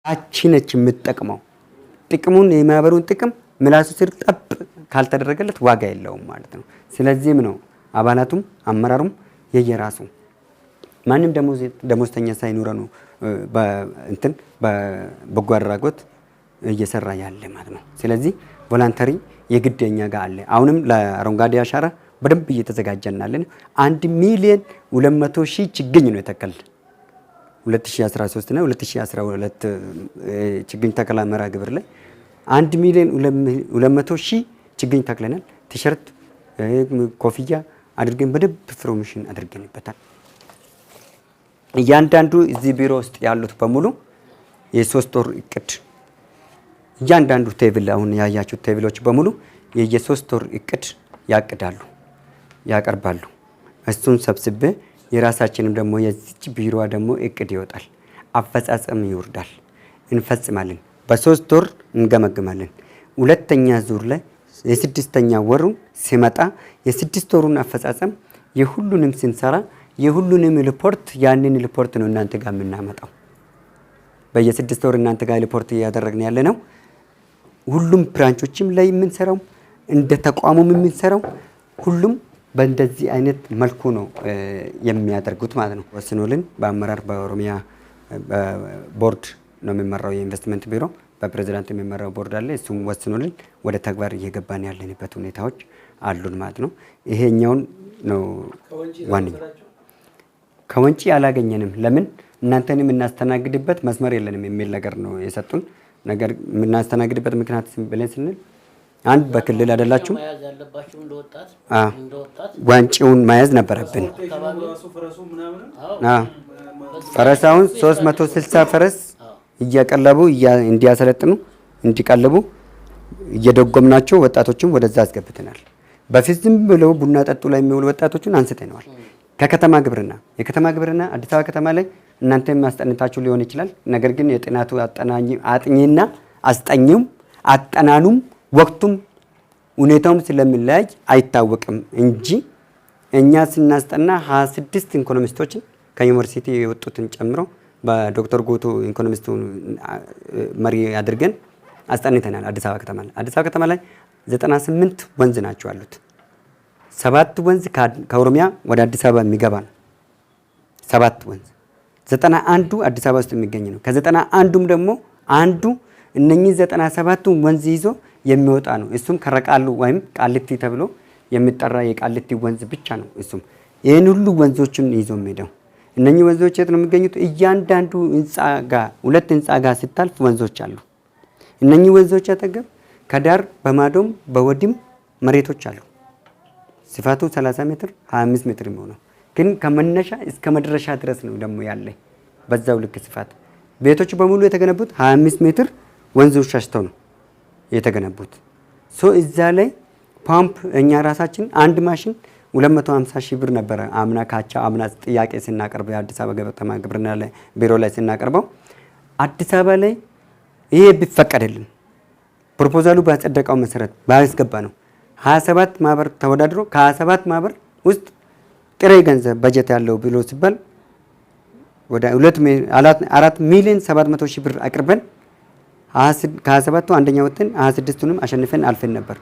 አቺነች የምትጠቅመው ጥቅሙን የማህበሩን ጥቅም ምላሱ ስር ጠብ ካልተደረገለት ዋጋ የለውም ማለት ነው። ስለዚህም ነው አባላቱም አመራሩም የየራሱ ማንም ደሞዝተኛ ሳይኖረው ነው በበጎ አድራጎት እየሰራ ያለ ማለት ነው። ስለዚህ ቮላንተሪ የግደኛ ጋር አለ። አሁንም ለአረንጓዴ አሻራ በደንብ እየተዘጋጀናለን። 1,200,000 ችግኝ ነው የተከል 2013 እና 2012 ችግኝ ተከላ መርሃ ግብር ላይ 1,200,000 ችግኝ ተክለናል። ቲሸርት ኮፍያ አድርገን በደንብ ፕሮሞሽን አድርገንበታል። እያንዳንዱ እዚህ ቢሮ ውስጥ ያሉት በሙሉ የ3 ወር እቅድ እያንዳንዱ ቴብል አሁን ያያችሁት ቴብሎች በሙሉ የ3 ወር እቅድ ያቅዳሉ ያቀርባሉ። እሱን ሰብስቤ የራሳችንም ደግሞ የዚህ ቢሮዋ ደግሞ እቅድ ይወጣል፣ አፈጻጸም ይወርዳል፣ እንፈጽማለን። በ3 ወር እንገመግማለን። ሁለተኛ ዙር ላይ የ6ኛ ወሩ ሲመጣ የ6 ወሩን አፈጻጸም የሁሉንም ስንሰራ የሁሉንም ሪፖርት ያንን ሪፖርት ነው እናንተ ጋር የምናመጣው። በየ6 ወር እናንተ ጋር ሪፖርት እያደረግን ያለ ነው። ሁሉም ብራንቾችም ላይ የምንሰራው እንደ ተቋሙም የምንሰራው ሁሉም በእንደዚህ አይነት መልኩ ነው የሚያደርጉት ማለት ነው። ወስኖልን በአመራር በኦሮሚያ ቦርድ ነው የሚመራው የኢንቨስትመንት ቢሮ በፕሬዝዳንት የሚመራው ቦርድ አለ። እሱም ወስኖልን ወደ ተግባር እየገባን ያለንበት ሁኔታዎች አሉን ማለት ነው። ይሄኛውን ነው ዋንኛ ከወንጪ አላገኘንም። ለምን እናንተንም እናስተናግድበት መስመር የለንም የሚል ነገር ነው የሰጡን። ነገር የምናስተናግድበት ምክንያት ብለን ስንል አንድ በክልል አይደላችሁ ዋንጪውን መያዝ ነበረብን። ፈረሳውን 360 ፈረስ እያቀለቡ እንዲያሰለጥኑ እንዲቀልቡ እየደጎምናቸው ወጣቶችን ወደዛ አስገብተናል። በፊት ዝም ብለው ቡና ጠጡ ላይ የሚውሉ ወጣቶችን አንስተነዋል። ከከተማ ግብርና የከተማ ግብርና አዲስ አበባ ከተማ ላይ እናንተም ማስጠንታችሁ ሊሆን ይችላል። ነገር ግን የጥናቱ አጥኚና አስጠኚውም አጠናኑም ወቅቱም ሁኔታውም ስለሚለያይ አይታወቅም እንጂ እኛ ስናስጠና 26 ኢኮኖሚስቶችን ከዩኒቨርሲቲ የወጡትን ጨምሮ በዶክተር ጎቶ ኢኮኖሚስቱ መሪ አድርገን አስጠንተናል። አዲስ አበባ ከተማ ላይ አዲስ አበባ ከተማ ላይ 98 ወንዝ ናቸው ያሉት። 7 ወንዝ ከኦሮሚያ ወደ አዲስ አበባ የሚገባ ነው። 7 ወንዝ 91ዱ አዲስ አበባ ውስጥ የሚገኝ ነው። ከ91ዱም ደግሞ አንዱ እነኚህ 97ቱ ወንዝ ይዞ የሚወጣ ነው። እሱም ከረቃሉ ወይም ቃሊቲ ተብሎ የሚጠራ የቃሊቲ ወንዝ ብቻ ነው። እሱም ይሄን ሁሉ ወንዞችን ይዞ የሚሄደው እነኚህ ወንዞች የት ነው የሚገኙት? እያንዳንዱ ህንጻ ጋር 2 ህንጻ ጋር ሲታልፍ ወንዞች አሉ። እነኚህ ወንዞች አጠገብ ከዳር በማዶም በወዲም መሬቶች አሉ። ስፋቱ 30 ሜትር 25 ሜትር የሚሆነው ግን ከመነሻ እስከ መድረሻ ድረስ ነው ደግሞ ያለ በዛው ልክ ስፋት። ቤቶቹ በሙሉ የተገነቡት 25 ሜትር ወንዞች ሸሽተው ነው የተገነቡት። እዛ ላይ ፓምፕ እኛ ራሳችን አንድ ማሽን 250,000 ብር ነበረ አምና አምና ጥያቄ ስናቀርብ የአዲስ አበባ ከተማ ግብርና ላይ ቢሮ ላይ ስናቀርበው አዲስ አበባ ላይ ይሄ ቢፈቀድልን ፕሮፖዛሉ ባጸደቀው መሰረት ባያስገባ ነው 27 ማህበር ተወዳድሮ ከ27 ማህበር ውስጥ ጥሬ ገንዘብ በጀት ያለው ብሎ ሲባል ወደ 4,700,000 ብር አቅርበን ከ27ቱ አንደኛ ወጥተን 26ቱንም አሸንፈን አልፈን ነበር።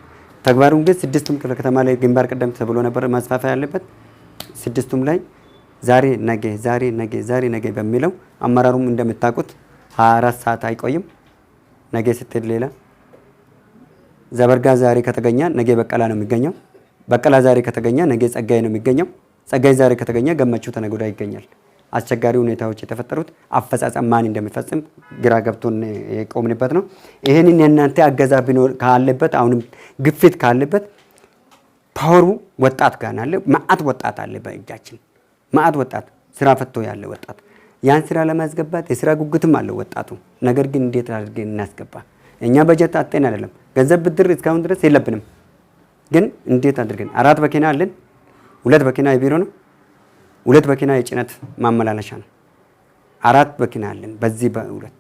ተግባሩን ግን 6ቱም ክፍለ ከተማ ላይ ግንባር ቀደም ተብሎ ነበር ማስፋፋያ ያለበት። 6ቱም ላይ ዛሬ ነገ በሚለው አመራሩም እንደምታውቁት 24 ሰዓት አይቆይም። ነገ ስትል ሌላ ዘበርጋ ዛሬ ከተገኘ ነገ በቀላ ነው የሚገኘው። በቀላ ዛሬ ከተገኘ ነገ ጸጋይ ነው የሚገኘው። ጸጋይ ዛሬ ከተገኘ ገመቹ ተነገ ወዲያ ይገኛል። አስቸጋሪ ሁኔታዎች የተፈጠሩት አፈጻጸም ማን እንደሚፈጽም ግራ ገብቶን የቆምንበት ነው። ይሄንን የእናንተ አገዛ ቢኖር ካለበት አሁንም ግፊት ካለበት ፓወሩ ወጣት ጋር አለ። ማአት ወጣት አለ በእጃችን ማአት ወጣት ስራ ፈቶ ያለ ወጣት ያን ስራ ለማስገባት የስራ ጉጉትም አለው ወጣቱ። ነገር ግን እንዴት አድርገን እናስገባ? እኛ በጀት አጥተን አይደለም፣ ገንዘብ ብድር እስካሁን ድረስ የለብንም። ግን እንዴት አድርገን 4 መኪና አለን። 2 መኪና የቢሮ ነው፣ 2 መኪና የጭነት ማመላለሻ ነው። 4 መኪና አለን። በዚህ በ2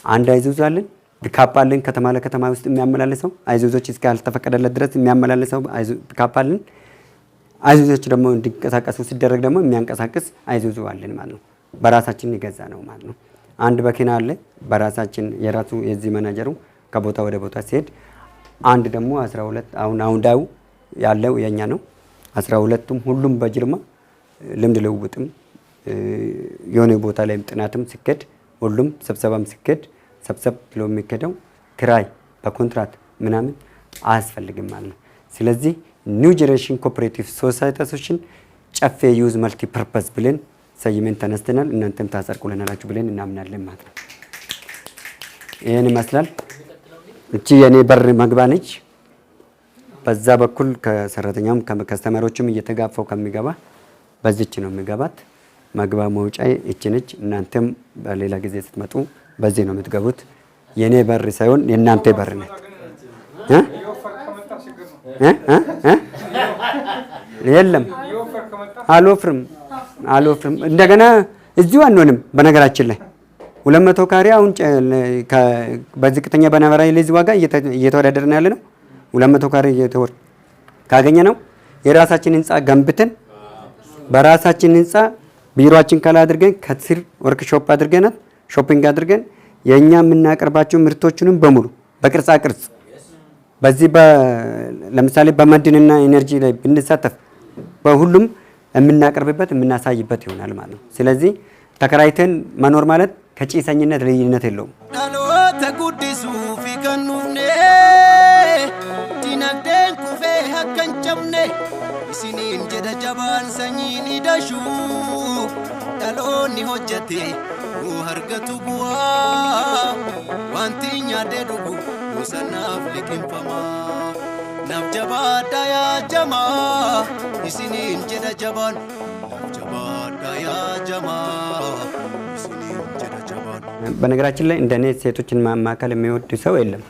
አንድ አይዙዝ አለን፣ ፒካፕ አለን። ከተማ ለከተማ ውስጥ የሚያመላልሰው አይዙዞች እስካልተፈቀደለት ድረስ የሚያመላልሰው ፒካፕ አለን። አይዙዞች ደግሞ እንዲንቀሳቀሱ ሲደረግ ደግሞ የሚያንቀሳቅስ አይዙዙ አለን ማለት ነው። በራሳችን ይገዛ ነው ማለት ነው። አንድ መኪና አለ በራሳችን የራሱ የዚህ ማናጀሩ ከቦታ ወደ ቦታ ሲሄድ አንድ ደግሞ 12 አሁን ዳው ያለው የኛ ነው 12ቱም ሁሉም በጅርማ ልምድ ልውውጥም የሆነ ቦታ ላይ ጥናትም ሲከድ ሁሉም ስብሰባም ሲከድ ሰብሰብ ብሎ የሚከደው ክራይ በኮንትራት ምናምን አያስፈልግም ማለት ነው። ስለዚህ ኒው ጄኔሬሽን ኮኦፐሬቲቭ ሶሳይቲ አሶሲዬሽን ጨፌ ዩዝ መልቲ ፐርፐስ ብለን ሰይመን ተነስተናል። እናንተም ታጸድቁልናላችሁ ብለን እናምናለን ማለት ነው። ይሄን ይመስላል። እቺ የኔ በር መግቢያ ነች። በዛ በኩል ከሰራተኛም ከስተመሮችም እየተጋፋው ከሚገባ በዚች ነው የሚገባት። መግቢያ መውጫ እቺ ነች። እናንተም በሌላ ጊዜ ስትመጡ በዚህ ነው የምትገቡት። የኔ በር ሳይሆን የእናንተ በር ነች። የለም አልወፍርም። እንደገና እዚሁ አንሆንም። በነገራችን ላይ 200 ካሬ አሁን በዝቅተኛ በነባራዊ ሊዝ ዋጋ እየተወዳደርን ያለ ነው። 200 ካሬ ካገኘ ነው የራሳችን ህንፃ ገንብተን በራሳችን ህንፃ ቢሮአችን ከላይ አድርገን ከስር ወርክሾፕ አድርገናል። ሾፒንግ አድርገን የኛ የምናቀርባቸው ምርቶችንም በሙሉ በቅርጻ ቅርጽ በዚህ ለምሳሌ በማዕድንና ኢነርጂ ላይ ብንሳተፍ በሁሉም የምናቀርብበት የምናሳይበት ይሆናል ማለት ነው። ስለዚህ ተከራይተን መኖር ማለት ከጭሰኝነት ልዩነት የለውም። ተጉዲሱ ፊከኑኔ ዲናግደን ኩፌ ሀከንጨምኔ ሲኒን ጀደ ጀባን ሰኝን ይደሹ ዳሎኒ ሆጀቴ ሀርገቱ ቡዋ ዋንቲኛ ደዱጉ ሙሰናፍ ሊቅንፈማ ናፍ ጀባዳ ያ ጀማ ሲኒን ጀደ ጀባን ናፍ ጀባዳ ያ ጀማ ሲኒን ጀደ ጀባን። በነገራችን ላይ እንደኔ ሴቶችን ማማከል የሚወድ ሰው የለም።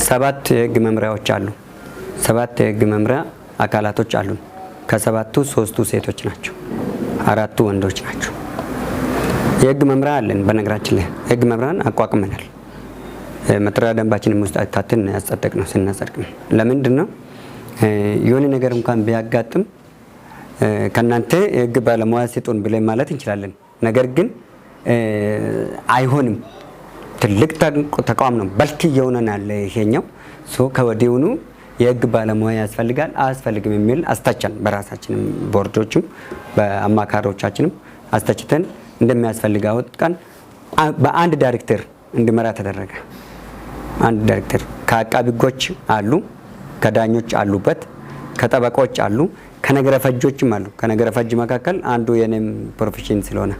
7 የህግ መምሪያዎች አሉ። 7 የህግ መምሪያ አካላቶች አሉ። ከ7ቱ 3ቱ ሴቶች ናቸው፣ 4ቱ ወንዶች ናቸው። የህግ መምሪያ አለን። በነገራችን ላይ የህግ መምሪያን አቋቁመናል። መተዳደሪያ ደንባችንን ውስጥ አካተን ያጸደቅ ነው ስናጸድቅ ነው። ለምንድን ነው የሆነ ነገር እንኳን ቢያጋጥም ከናንተ የህግ ባለሙያ ስጡን ብለን ማለት እንችላለን። ነገር ግን አይሆንም። ትልቅ ተቋም ነው። በልክ እየሆነናል ይሄኛው ከወዲሁኑ የህግ ባለሙያ ያስፈልጋል አያስፈልግም የሚል አስተቻን በራሳችንም ቦርዶችም በአማካሪዎቻችንም አስተችተን እንደሚያስፈልጋው ቀን በአንድ ዳይሬክተር እንዲመራ ተደረገ። አንድ ዳይሬክተር ከአቃቢ ህጎች አሉ፣ ከዳኞች አሉበት፣ ከጠበቆች አሉ፣ ከነገረ ፈጆችም አሉ። ከነገረ ፈጅ መካከል አንዱ የኔም ፕሮፌሽን ስለሆነ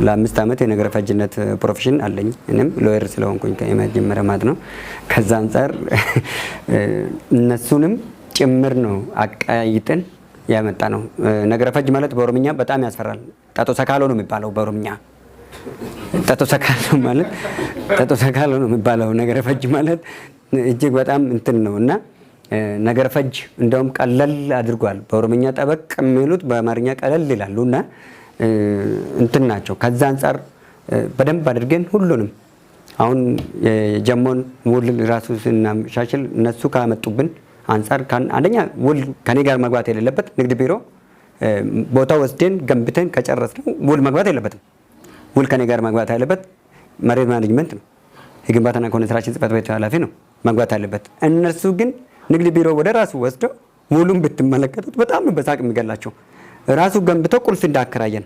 ለ5 ዓመት የነገረ ፈጅነት ፕሮፌሽን አለኝ። እኔም ሎየር ስለሆንኩኝ ከመጀመሪያ ማለት ነው። ከዛ አንፃር እነሱንም ጭምር ነው አቃይጠን ያመጣ ነው። ነገረ ፈጅ ማለት በኦሮምኛ በጣም ያስፈራል። ጣጦ ሰካሎ ነው የሚባለው በኦሮምኛ። ጣጦ ሰካሎ ነው የሚባለው። ነገረ ፈጅ ማለት እጅግ በጣም እንትን ነውና ነገረ ፈጅ እንደውም ቀለል አድርጓል። በኦሮምኛ ጠበቅ የሚሉት በአማርኛ ቀለል ይላሉና እንትን ናቸው። ከዛ አንፃር በደንብ አድርገን ሁሉንም አሁን የጀሞን ውል ራሱ ስናሻሽል እነሱ ካመጡብን አንፃር አንደኛ ውል ከኔ ጋር መግባት የሌለበት ንግድ ቢሮ ቦታ ወስደን ገንብተን ከጨረስነው ውል መግባት የለበትም። ውል ከኔ ጋር መግባት ያለበት መሬት ማኔጅመንት ነው፣ የግንባታና ኮንስትራክሽን ጽሕፈት ቤት ኃላፊ ነው መግባት ያለበት። እነሱ ግን ንግድ ቢሮ ወደ ራሱ ወስደው ውሉን ብትመለከቱት በጣም ነው በሳቅ የሚገላቸው። ራሱ ገንብቶ ቁልፍ እንዳከራየን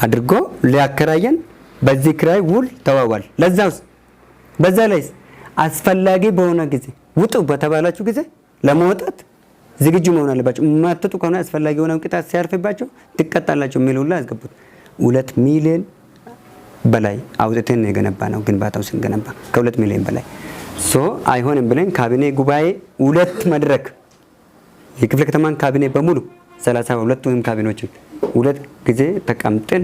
አድርጎ ሊያከራየን በዚህ ክራይ ውል ተዋዋል። ለዛውስ በዛ ላይ አስፈላጊ በሆነ ጊዜ ውጡ በተባላችሁ ጊዜ ለመውጣት ዝግጁ መሆን አለባችሁ። ማትጡ ከሆነ አስፈላጊ የሆነ ቅጣት ሲያርፍባችሁ ትቀጣላችሁ የሚል ሁሉ ያስገቡት። 2 ሚሊዮን በላይ አውጥተን የገነባ ነው። ግንባታው ስንገነባ ከ2 ሚሊዮን በላይ አይሆንም ብለን ካቢኔ ጉባኤ 2 መድረክ የክፍለ ከተማን ካቢኔ በሙሉ 32 ወይም ካቢኔዎችን 2 ጊዜ ተቀምጠን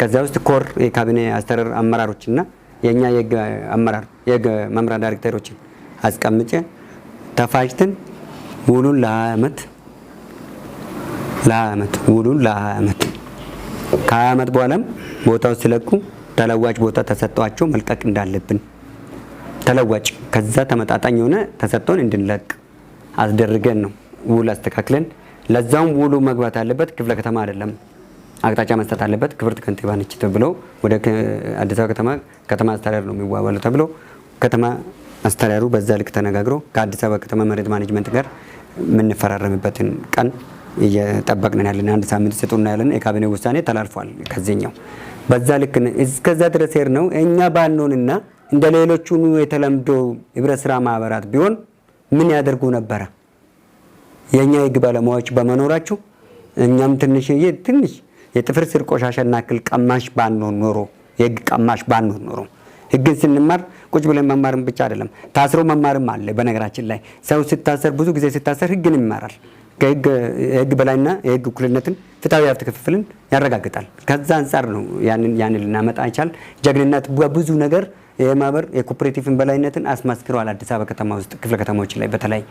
ከዛ ውስጥ ኮር የካቢኔ አስተዳደር አመራሮችና የኛ የህግ አመራር የህግ መምሪያ ዳይሬክተሮችን አስቀምጬ ተፋጅተን ውሉን ለ20 ዓመት ውሉን ለ20 ዓመት ከ20 ዓመት በኋላም ቦታው ሲለቁ ተለዋጭ ቦታ ተሰጥቷቸው መልቀቅ እንዳለብን ተለዋጭ ከዛ ተመጣጣኝ የሆነ ተሰጥቶን እንድንለቅ አስደርገን ነው ውል አስተካክለን። ለዛውም ውሉ መግባት ያለበት ክፍለ ከተማ አይደለም፣ አቅጣጫ መስጠት አለበት። ክብርት ከንቲባ ነች ተብሎ ወደ አዲስ አበባ ከተማ አስተዳደር ነው የሚዋዋለው ተብሎ ከተማ አስተዳደሩ በዛ ልክ ተነጋግሮ ከአዲስ አበባ ከተማ መሬት ማኔጅመንት ጋር የምንፈራረምበትን ቀን እየጠበቅን ያለን 1 ሳምንት ስጡና ያለን የካቢኔ ውሳኔ ተላልፏል። ከዚህኛው በዛ ልክ እስከዛ ድረስ ሄር ነው። እኛ ባንሆንና እንደ ሌሎቹ የተለምዶ ህብረት ስራ ማህበራት ቢሆን ምን ያደርጉ ነበረ? የኛ የህግ ባለሙያዎች በመኖራቸው እኛም ትንሽ የጥፍር ስር ቆሻሻና ክል ቀማሽ ባንሆን ኖሮ የህግ ቀማሽ ባንሆን ኖሮ ህግን ስንማር ቁጭ ብለን መማርም ብቻ አይደለም ታስሮ መማርም አለ። በነገራችን ላይ ሰው ሲታሰር ብዙ ጊዜ ሲታሰር ህግን ይማራል። የህግ በላይና የህግ እኩልነትን ፍትሃዊ ሀብት ክፍፍልን ያረጋግጣል። ከዛ አንጻር ነው ያንን ልናመጣ ይቻል። ጀግንነት በብዙ ነገር የማህበር የኮኦፕሬቲቭን በላይነትን አስመስክረዋል አዲስ አበባ ከተማ ውስጥ ክፍለ ከተማዎች ላይ በተለይ።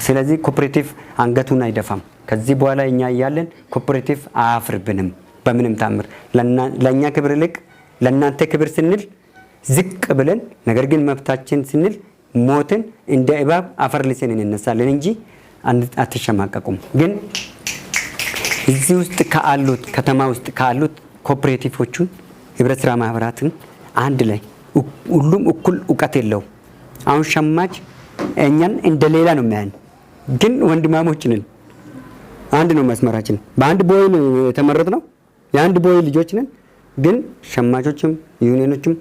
ስለዚህ ኮኦፕሬቲቭ አንገቱን አይደፋም። ከዚህ በኋላ እኛ እያለን ኮኦፕሬቲቭ አያፍርብንም በምንም ታምር። ለእኛ ክብር ይልቅ ለእናንተ ክብር ስንል ዝቅ ብለን ነገር ግን መብታችን ስንል ሞትን እንደ እባብ አፈር ልሰን እንነሳለን እንጂ አትሸማቀቁም። ግን እዚህ ውስጥ ካሉት ከተማ ውስጥ ካሉት ኮኦፕሬቲቮቹን ህብረት ስራ ማህበራትን አንድ ላይ ሁሉም እኩል እውቀት የለው። አሁን ሸማች እኛን እንደ ሌላ ነው የሚያን፣ ግን ወንድማሞች ነን። አንድ ነው መስመራችን። በአንድ ቦይ የተመረጥ ነው የአንድ ቦይ ልጆች ነን። ግን ሸማቾችም ዩኒየኖችም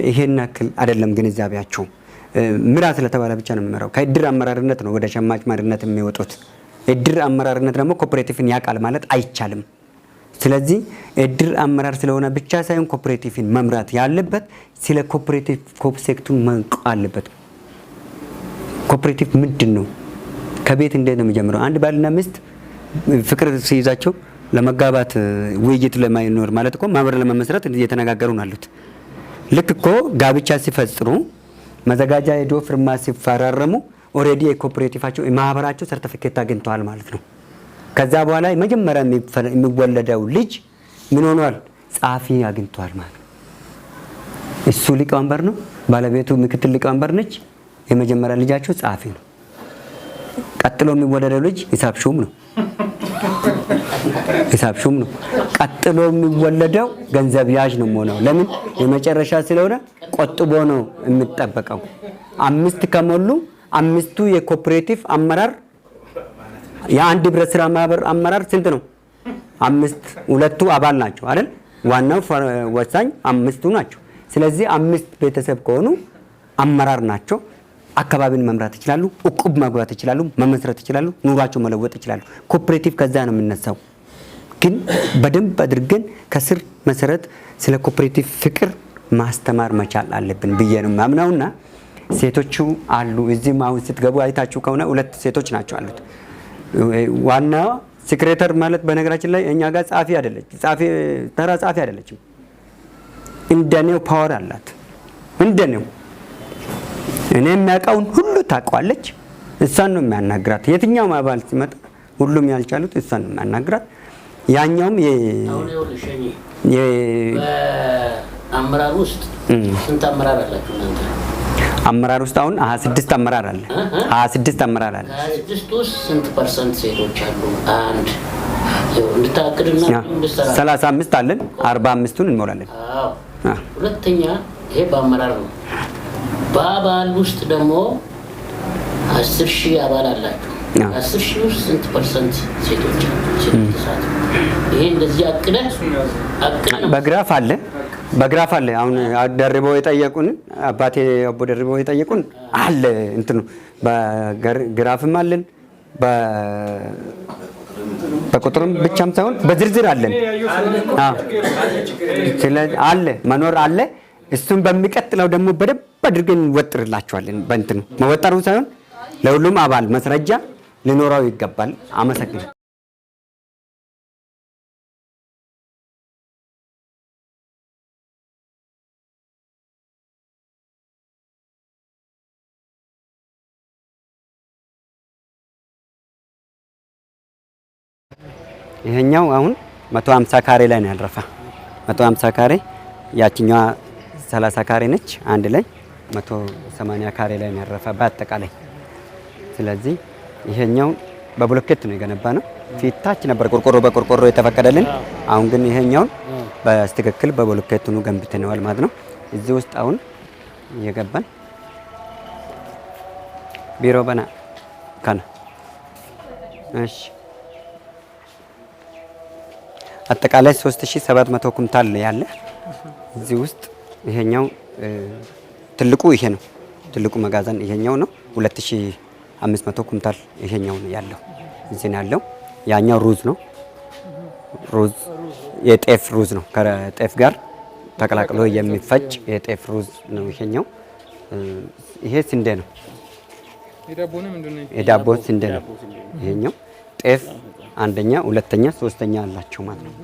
ይሄን ያክል አይደለም ግንዛቤያቸው። ምራ ስለተባለ ብቻ ነው የሚመራው። ከእድር አመራርነት ነው ወደ ሸማች መሪነት የሚወጡት። እድር አመራርነት ደግሞ ኮኦፕሬቲቭን ያውቃል ማለት አይቻልም። ስለዚህ እድር አመራር ስለሆነ ብቻ ሳይሆን ኮኦፕሬቲቭን መምራት ያለበት ስለ ኮኦፕሬቲቭ ኮንሴፕቱን ማወቅ አለበት። ኮኦፕሬቲቭ ምንድን ነው? ከቤት እንዴት ነው የሚጀምረው? አንድ ባልና ሚስት ፍቅር ሲይዛቸው ለመጋባት ውይይት ለማይኖር ማለት እኮ ማህበር ለመመስረት እየተነጋገሩ ነው ያሉት። ልክ እኮ ጋብቻ ሲፈጽሩ መዘጋጃ ሄዶ ፍርማ ሲፈራረሙ ኦሬዲ የኮኦፕሬቲቫቸው የማህበራቸው ሰርቲፊኬት አግኝተዋል ማለት ነው። ከዛ በኋላ መጀመሪያ የሚወለደው ልጅ ምን ሆኗል? ጸሐፊ አግኝተዋል ማለት ነው። እሱ ሊቀመንበር ነው፣ ባለቤቱ ምክትል ሊቀመንበር ነች። የመጀመሪያ ልጃቸው ጸሐፊ ነው። ቀጥሎ የሚወለደው ልጅ ሂሳብ ሹም ነው። ቀጥሎ የሚወለደው ገንዘብ ያዥ ነው ሆነው። ለምን? የመጨረሻ ስለሆነ ቆጥቦ ነው የሚጠበቀው። 5 ከሞሉ 5ቱ የኮኦፕሬቲቭ አመራር የአንድ ህብረት ስራ ማህበር አመራር ስንት ነው? 5 2ቱ አባል ናቸው አይደል? ዋናው ወሳኝ 5ቱ ናቸው። ስለዚህ 5 ቤተሰብ ከሆኑ አመራር ናቸው። አካባቢን መምራት ይችላሉ፣ እቁብ ማግባት ይችላሉ፣ መመስረት ይችላሉ፣ ኑሯቸው መለወጥ ይችላሉ። ኮኦፕሬቲቭ ከዛ ነው የምነሳው። ግን በደንብ አድርገን ከስር መሰረት ስለ ኮኦፕሬቲቭ ፍቅር ማስተማር መቻል አለብን ብዬ ነው ማምናውና ሴቶቹ አሉ። እዚህም አሁን ስትገቡ አይታችሁ ከሆነ 2 ሴቶች ናቸው አሉት። ዋና ሴክሬተር ማለት በነገራችን ላይ እኛ ጋር ጻፊ አይደለች፣ ተራ ጻፊ አይደለችም። እንደኔው ፓወር አላት። እንደኔው እኔ የሚያውቀውን ሁሉ ታውቀዋለች። እሷን ነው የሚያናግራት። የትኛውም አባል ሲመጣ ሁሉም ያልቻሉት እሷን ነው የሚያናግራት። ያኛውም አመራር ውስጥ ስንት አመራር አላችሁ እናንተ? አመራር ውስጥ አሁን 26 አመራር አለ። 26 አመራር አለ። 26 ውስጥ ስንት ፐርሰንት ሴቶች አሉ? አንድ እንድታቅድና እንድትሰራ 35 አለን። 45ቱን እንሞላለን። አዎ። ሁለተኛ ይሄ በአመራር ነው። በአባል ውስጥ ደግሞ 10,000 አባል አላችሁ። 10,000 ውስጥ ስንት ፐርሰንት ሴቶች አሉ? ይሄ እንደዚህ አቅደን በግራፍ አለ። አሁን ደርበው የጠየቁን አባቴ አቦ ደርበው የጠየቁን አለ። እንትኑ በግራፍም አለን፣ በቁጥርም ብቻም ሳይሆን በዝርዝር አለን። ስለዚህ አለ መኖር አለ። እሱም በሚቀጥለው ደግሞ በደንብ አድርገን እንወጥርላችኋለን። በእንትኑ መወጠሩ ሳይሆን ለሁሉም አባል መስረጃ ሊኖረው ይገባል። አመሰግናለሁ። ይሄኛው አሁን 150 ካሬ ላይ ነው ያልረፋ። 150 ካሬ ያቺኛዋ 30 ካሬ ነች። አንድ ላይ 180 ካሬ ላይ ነው ያልረፋ በአጠቃላይ። ስለዚህ ይሄኛው በብሎኬት ነው የገነባ ነው። ፊታች ነበር ቆርቆሮ በቆርቆሮ የተፈቀደልን። አሁን ግን ይሄኛውን በትክክል በብሎኬት ነው ገንብተነዋል ማለት ነው። እዚህ ውስጥ አሁን እየገባን ቢሮ በና ካና እሺ አጠቃላይ 3700 ኩንታል ያለ እዚህ ውስጥ ይሄኛው ትልቁ ይሄ ነው። ትልቁ መጋዘን ይሄኛው ነው። 2500 ኩንታል ይሄኛው ነው ያለው። እዚህ ነው ያለው። ያኛው ሩዝ ነው። ሩዝ የጤፍ ሩዝ ነው። ከጤፍ ጋር ተቀላቅሎ የሚፈጭ የጤፍ ሩዝ ነው ይሄኛው። ይሄ ስንዴ ነው። የዳቦ ስንዴ ነው ይሄኛው። ጤፍ አንደኛ፣ ሁለተኛ፣ ሶስተኛ አላቸው ማለት ነው።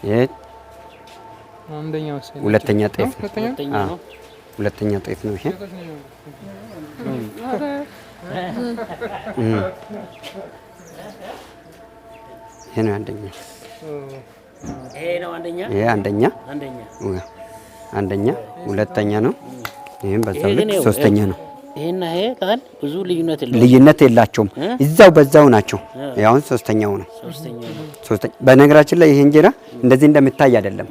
ይሄ ሁለተኛ ጤፍ ነው። ሁለተኛ ጤፍ ነው ይሄ። ይሄ ነው አንደኛ። ይሄ አንደኛ፣ ሁለተኛ ነው። ይሄም በዛው ልክ ሶስተኛ ነው። ይሄና ይሄ ታል ብዙ ልዩነት የላቸውም። እዛው በዛው ናቸው። ያው ሶስተኛው ነው። በነገራችን ላይ ይሄ እንጀራ እንደዚህ እንደምታይ አይደለም።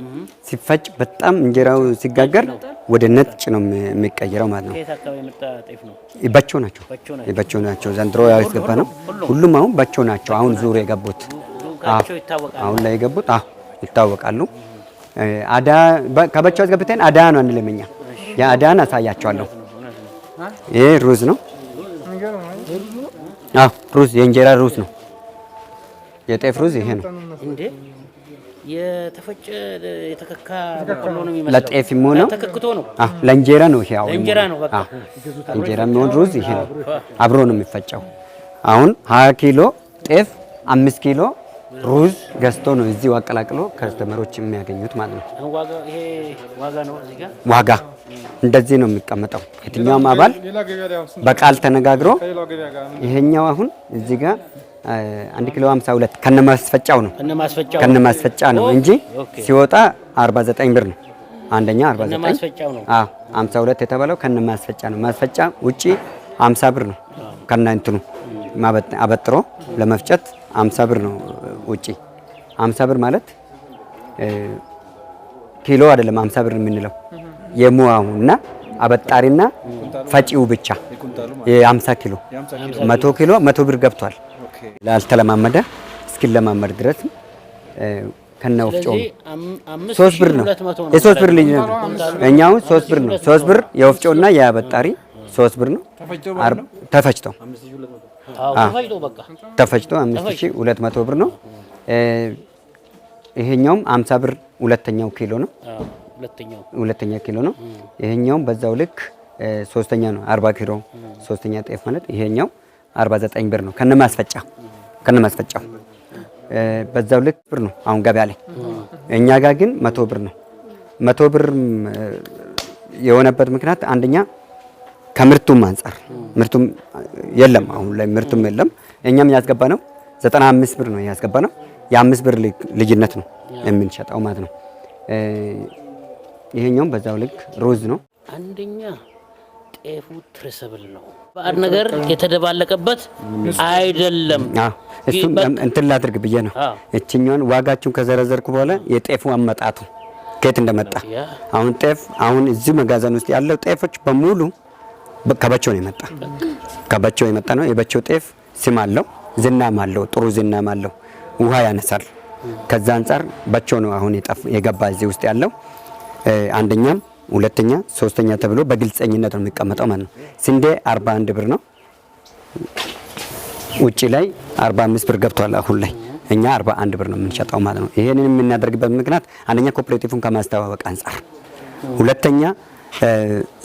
ሲፈጭ በጣም እንጀራው ሲጋገር ወደ ነጭ ነው የሚቀየረው ማለት ነው። በቸው ናቸው። ዘንድሮ ያስገባ ነው። ሁሉም አሁን በቸው ናቸው። አሁን ዙር የገቡት አሁን ላይ የገቡት ይታወቃሉ። አዳ ከበቸው አስገብተን አዳ ነው አንለምኛ። የአዳን አሳያቸዋለሁ። ይሄ ሩዝ ነው። ሩዝ የእንጀራ ሩዝ ነው። የጤፍ ሩዝ ይሄ ነው። የተፈጨ የተከካ በቆሎ ነው የሚመስለው። ለጤፍ የሚሆነው ተከክቶ ነው። ለእንጀራ ነው። ይሄ አሁን እንጀራ ነው። በቃ እንጀራ የሚሆን ሩዝ ይሄ ነው። አብሮ ነው የሚፈጨው። አሁን 20 ኪሎ ጤፍ 5 ኪሎ ሩዝ ገዝቶ ነው እዚህ አቀላቅሎ ከስተመሮች የሚያገኙት ማለት ነው። ይሄ ዋጋ ነው። እዚህ ጋር ዋጋ እንደዚህ ነው የሚቀመጠው። የትኛውም አባል በቃል ተነጋግሮ ይሄኛው አሁን እዚህ ጋር 1 ኪሎ 52 ከነማስፈጫው ነው ከነማስፈጫ ነው እንጂ ሲወጣ 49 ብር ነው። አንደኛ 49 ነው። 52 የተባለው ከነማስፈጫ ነው። ማስፈጫ ውጪ 50 ብር ነው። ከና እንትኑ አበጥሮ ለመፍጨት 50 ብር ነው ውጪ። 50 ብር ማለት ኪሎ አይደለም። 50 ብር የምንለው የሙያውና አበጣሪና ፈጪው ብቻ የ50 ኪሎ 100 ኪሎ 100 ብር ገብቷል። ላልተለማመደ እስኪለማመድ ድረስ ከነ ወፍጮ 3 ብር ነው። የ3 ብር ልጅ ነው። እኛው 3 ብር ነው። 3 ብር የወፍጮና የአበጣሪ 3 ብር ነው። ተፈጭቶ ተፈጭቶ 5200 ብር ነው። ይሄኛውም 50 ብር ሁለተኛው ኪሎ ነው። ሁለተኛ ኪሎ ነው። ይሄኛውም በዛው ልክ ሶስተኛ ነው። 40 ኪሎ ሶስተኛ ጤፍ ማለት ይሄኛው 49 ብር ነው ከነማስፈጫው በዛው ልክ ብር ነው አሁን ገበያ ላይ። እኛ ጋር ግን 100 ብር ነው። 100 ብር የሆነበት ምክንያት አንደኛ ከምርቱም አንፃር ምርቱም የለም። አሁን ላይ ምርቱም የለም። እኛም ያስገባ ነው 95 ብር ነው ያስገባ ነው። የ5 ብር ልጅነት ነው የምንሸጠው ማለት ነው። ይሄኛውም በዛው ልክ ሩዝ ነው። አንደኛ ጤፉ ትረሰብል ነው። ባዕድ ነገር የተደባለቀበት አይደለም። እሱ እንትን ላድርግ ብዬ ነው። እቺኛውን ዋጋችሁን ከዘረዘርኩ በኋላ የጤፉ አመጣጡ ከየት እንደመጣ አሁን ጤፍ አሁን እዚህ መጋዘን ውስጥ ያለው ጤፎች በሙሉ ከበቸው ነው የመጣ። ከበቸው የመጣ ነው። የበቸው ጤፍ ስም አለው፣ ዝናም አለው፣ ጥሩ ዝናም አለው፣ ውሃ ያነሳል። ከዛ አንፃር በቸው ነው አሁን የገባ እዚህ ውስጥ ያለው። አንደኛም ሁለተኛ ሶስተኛ ተብሎ በግልጸኝነት ነው የሚቀመጠው ማለት ነው። ስንዴ 41 ብር ነው። ውጪ ላይ 45 ብር ገብቷል። አሁን ላይ እኛ 41 ብር ነው የምንሸጠው ማለት ነው። ይሄንን የምናደርግበት ምክንያት አንደኛ ኮኦፕሬቲቭን ከማስተዋወቅ አንፃር፣ ሁለተኛ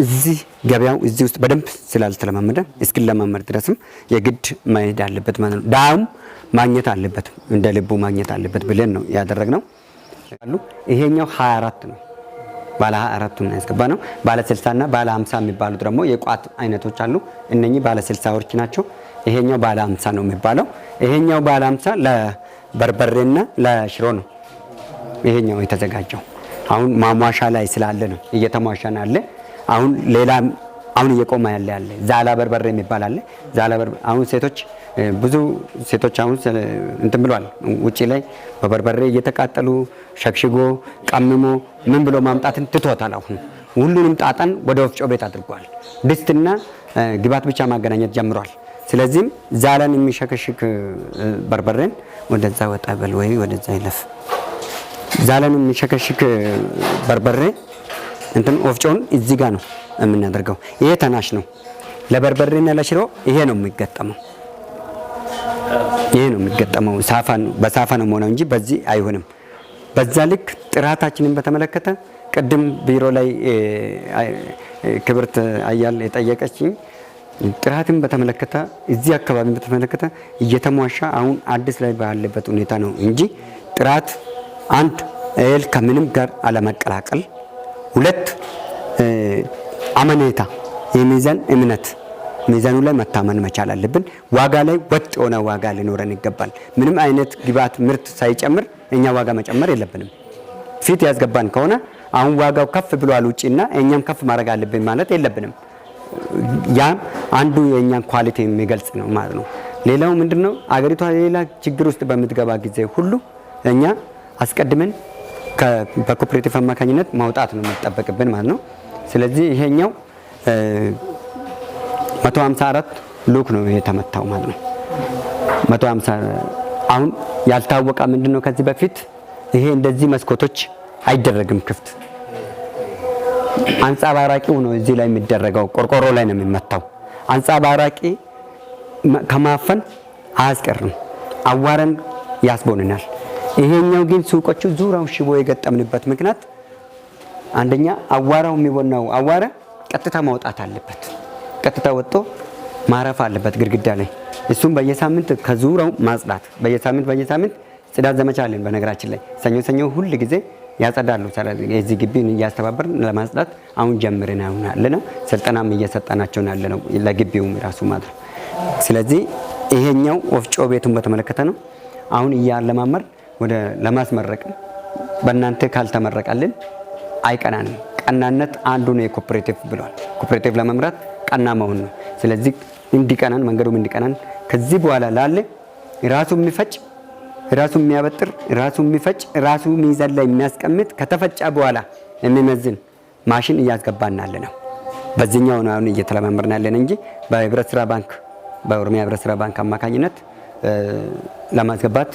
እዚህ ገበያው እዚህ ውስጥ በደንብ ስላልተለማመደ እስኪለማመድ ድረስም የግድ መሄድ አለበት ማለት ነው። ዳውም ማግኘት አለበት፣ እንደ ልቡ ማግኘት አለበት ብለን ነው ያደረግነው። ይሄኛው 24 ነው። ባለ 24 ነው ያስገባ ነው። ባለ 60 እና ባለ 50 የሚባሉት ደግሞ የቋት አይነቶች አሉ። እነኚህ ባለ 60ዎች ናቸው። ይሄኛው ባለ 50 ነው የሚባለው። ይሄኛው ባለ 50 ለበርበሬና ለሽሮ ነው ይሄኛው የተዘጋጀው። አሁን ማሟሻ ላይ ስላለ ነው እየተሟሻ ነው አለ። አሁን ሌላ አሁን እየቆመ ያለ ዛላ በርበሬ የሚባል አለ። ዛላ በርበሬ አሁን ሴቶች ብዙ ሴቶች አሁን እንትን ብሏል። ውጪ ላይ በበርበሬ እየተቃጠሉ ሸክሽጎ ቀምሞ ምን ብሎ ማምጣትን ትቶታል። አሁን ሁሉንም ጣጣን ወደ ወፍጮ ቤት አድርጓል። ድስትና ግባት ብቻ ማገናኘት ጀምሯል። ስለዚህም ዛላን የሚሸከሽክ በርበሬን ወደዛ ወጣ በል ወይ ወደዛ ይለፍ። ዛላን የሚሸከሽክ በርበሬ እንትን ወፍጮን እዚህ ጋር ነው የምናደርገው። ይሄ ተናሽ ነው። ለበርበሬና ለሽሮ ይሄ ነው የሚገጠመው። ይሄ ነው የሚገጠመው። በሳፋ ነው ሆነው እንጂ በዚህ አይሆንም። በዛ ልክ ጥራታችንን በተመለከተ ቅድም ቢሮ ላይ ክብርት አያል የጠየቀችኝ ጥራትን በተመለከተ እዚህ አካባቢ በተመለከተ እየተሟሻ አሁን አዲስ ላይ ባለበት ሁኔታ ነው እንጂ ጥራት አንድ እህል ከምንም ጋር አለመቀላቀል፣ ሁለት አመኔታ የሚዛን እምነት ሚዛኑ ላይ መታመን መቻል አለብን። ዋጋ ላይ ወጥ የሆነ ዋጋ ሊኖረን ይገባል። ምንም አይነት ግብአት ምርት ሳይጨምር እኛ ዋጋ መጨመር የለብንም። ፊት ያስገባን ከሆነ አሁን ዋጋው ከፍ ብሏል ውጪና እኛም ከፍ ማድረግ አለብን ማለት የለብንም። ያ አንዱ የእኛን ኳሊቲ የሚገልጽ ነው ማለት ነው። ሌላው ምንድነው አገሪቷ ሌላ ችግር ውስጥ በምትገባ ጊዜ ሁሉ እኛ አስቀድመን በኮኦፕሬቲቭ አማካኝነት ማውጣት ነው የሚጠበቅብን ማለት ነው። ስለዚህ ይሄኛው 154 ሉክ ነው የተመታው ማለት ነው። 150 አሁን ያልታወቀ ምንድነው ከዚህ በፊት ይሄ እንደዚህ መስኮቶች አይደረግም ክፍት አንጻባራቂው ነው እዚህ ላይ የሚደረገው ቆርቆሮ ላይ ነው የሚመታው። አንጻባራቂ ከማፈን አያስቀርም፣ አዋረን ያስቦንናል። ይሄኛው ግን ሱቆቹ ዙሪያው ሽቦ የገጠምንበት ምክንያት አንደኛ አዋራው የሚቦናው አዋራ ቀጥታ ማውጣት አለበት። ቀጥታ ወጥቶ ማረፍ አለበት ግድግዳ ላይ። እሱም በየሳምንት ከዙሪያው ማጽዳት በየሳምንት ጽዳት ዘመቻ አለን። በነገራችን ላይ ሰኞ ሁሉ ጊዜ ያጸዳሉ። ስለዚህ ግቢን እያስተባበርን ለማጽዳት አሁን ጀምረን ነው። ስልጠናም እየሰጠናቸው ነው ለግቢውም ራሱ ማለት ነው። ስለዚህ ይሄኛው ወፍጮ ቤቱን በተመለከተ ነው አሁን እያለማመር ወደ ለማስመረቅ በእናንተ ካልተመረቀልን አይቀናንም። ቀናነት አንዱ ነው የኮኦፕሬቲቭ ብሏል። ኮኦፕሬቲቭ ለመምራት ቀና መሆን ነው። ስለዚህ እንዲቀናን መንገዱም እንዲቀናን ከዚህ በኋላ ላለ ራሱ የሚፈጭ ራሱ የሚያበጥር ራሱ የሚፈጭ ራሱ ሚዛን ላይ የሚያስቀምጥ ከተፈጨ በኋላ የሚመዝን ማሽን እያስገባን ነው። በዚህኛው ነው አሁን እየተለማመርን ያለን እንጂ በህብረት ስራ ባንክ በኦሮሚያ ህብረት ስራ ባንክ አማካኝነት ለማስገባት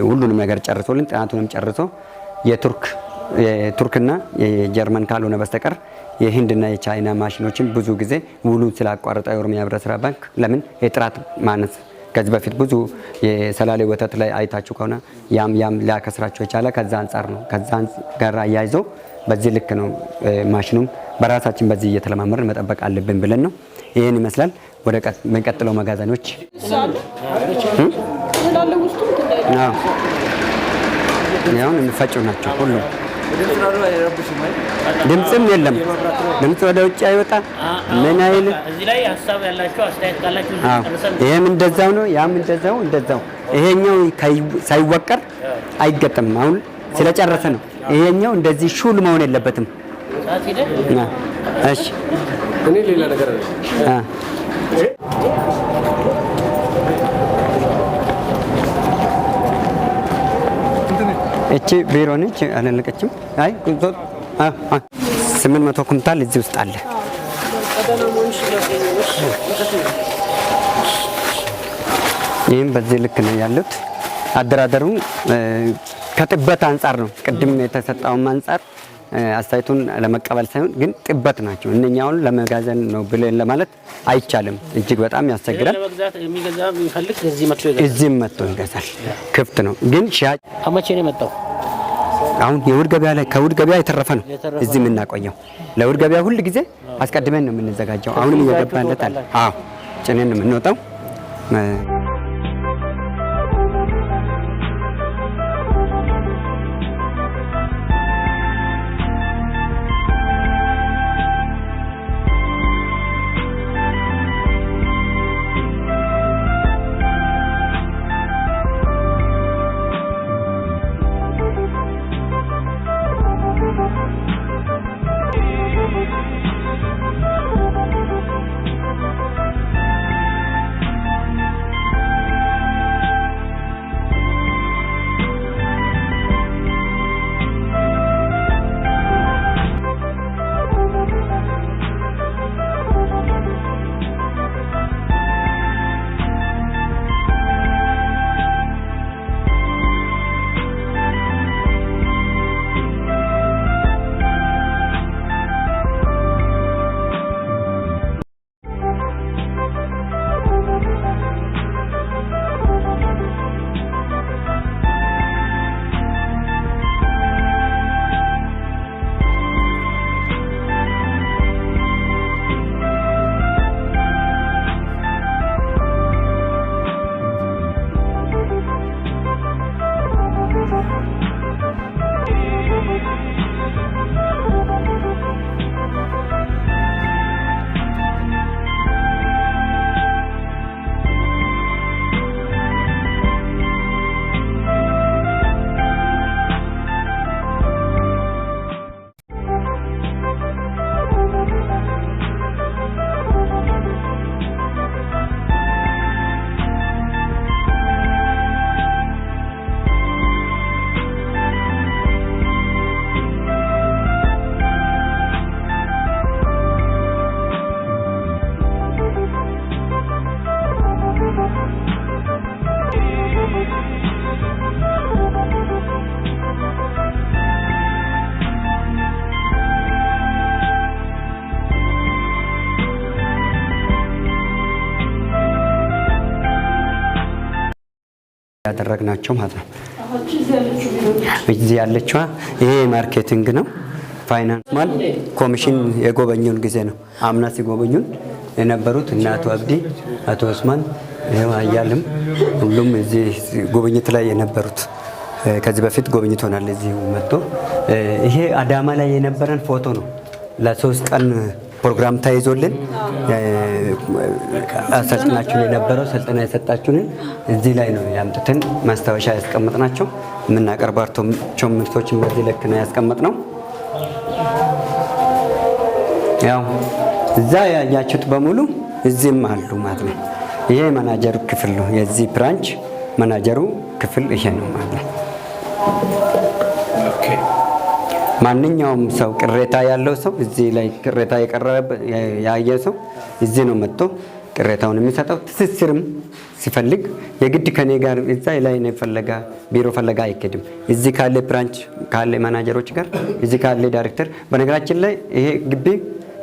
ሁሉንም ነገር ጨርሶልን ጥናቱንም ጨርሶ የቱርክና የጀርመን ካልሆነ በስተቀር የህንድና የቻይና ማሽኖችን ብዙ ጊዜ ውሉን ስላቋረጠ የኦሮሚያ ህብረት ስራ ባንክ ለምን የጥራት ማነስ ከዚህ በፊት ብዙ የሰላሌ ወተት ላይ አይታችሁ ከሆነ ያም ሊያከስራቸው የቻለ ከዛ አንፃር ነው። ከዛ ጋር አያይዞ በዚህ ልክ ነው ማሽኑም በራሳችን በዚህ እየተለማመርን መጠበቅ አለብን ብለን ነው። ይሄን ይመስላል። ወደ የሚቀጥለው መጋዘኖች ያው የሚፈጩ ናቸው ሁሉም። ድምጽም የለም። ድምጽ ወደ ውጭ አይወጣ ምን አይል። እዚህ ላይ ሐሳብ ያላችሁ አስተያየት ካላችሁ ይሄም እንደዛው ነው፣ ያም እንደዛው። ይሄኛው ሳይወቀር አይገጠም። አሁን ስለጨረሰ ነው። ይሄኛው እንደዚህ ሹል መሆን የለበትም። እሺ እኔ ሌላ ነገር እቺ ቢሮ ነች አላለቀችም። አይ 800 ኩንታል እዚህ ውስጥ አለ። ይህም በዚህ ልክ ነው ያሉት። አደራደሩ ከጥበት አንጻር ነው። ቅድም የተሰጠውን አንጻር አስተያየቱን ለመቀበል ሳይሆን ግን ጥበት ናቸው። እነኛውን ለመጋዘን ነው ብለን ለማለት አይቻልም። እጅግ በጣም ያስቸግራል። እዚህም መጥቶ ይገዛል። ክፍት ነው ግን ሻጭ መቼ ነው የመጣው? አሁን የእሑድ ገበያ ላይ ከእሑድ ገበያ የተረፈ ነው እዚህ የምናቆየው። ለእሑድ ገበያ ሁሉ ጊዜ አስቀድመን ነው የምንዘጋጀው። አሁንም እየገባለት አለ። አዎ ጭነን ነው የምንወጣው። ያደረግናቸው ማለት ነው። እዚህ ያለችዋ ይሄ ማርኬቲንግ ነው። ፋይናንስ ማለት ኮሚሽን የጎበኙን ጊዜ ነው። አምና ሲጎበኙን የነበሩት እና አቶ አብዲ፣ አቶ ኡስማን አያልም ሁሉም እዚህ ጉብኝት ላይ የነበሩት ከዚህ በፊት ጎብኝቶናል። እዚህ መጥቶ ይሄ አዳማ ላይ የነበረን ፎቶ ነው። ለ3 ቀን ፕሮግራም ተይዞልን አሰልጥናችሁን የነበረው ስልጠና የሰጣችሁን እዚህ ላይ ነው ያምጥተን ማስታወሻ ያስቀመጥናቸው። የምናቀርባቸው ምርቶችን በዚህ ልክ ነው ያስቀመጥነው። ያው እዛ ያያችሁት በሙሉ እዚህም አሉ ማለት ነው። ይሄ ማናጀሩ ክፍል ነው። የዚህ ብራንች ማናጀሩ ክፍል ይሄ ነው ማለት ነው። ማንኛውም ሰው ቅሬታ ያለው ሰው እዚህ ላይ ቅሬታ የቀረበ ያየ ሰው እዚህ ነው መጥቶ ቅሬታውን የሚሰጠው። ትስስርም ሲፈልግ የግድ ከኔ ጋር እዛ ላይ ነው ፈለጋ ቢሮ ፈለጋ አይከድም። እዚህ ካለ ብራንች ካለ ማናጀሮች ጋር እዚህ ካለ ዳይሬክተር። በነገራችን ላይ ይሄ ግቢ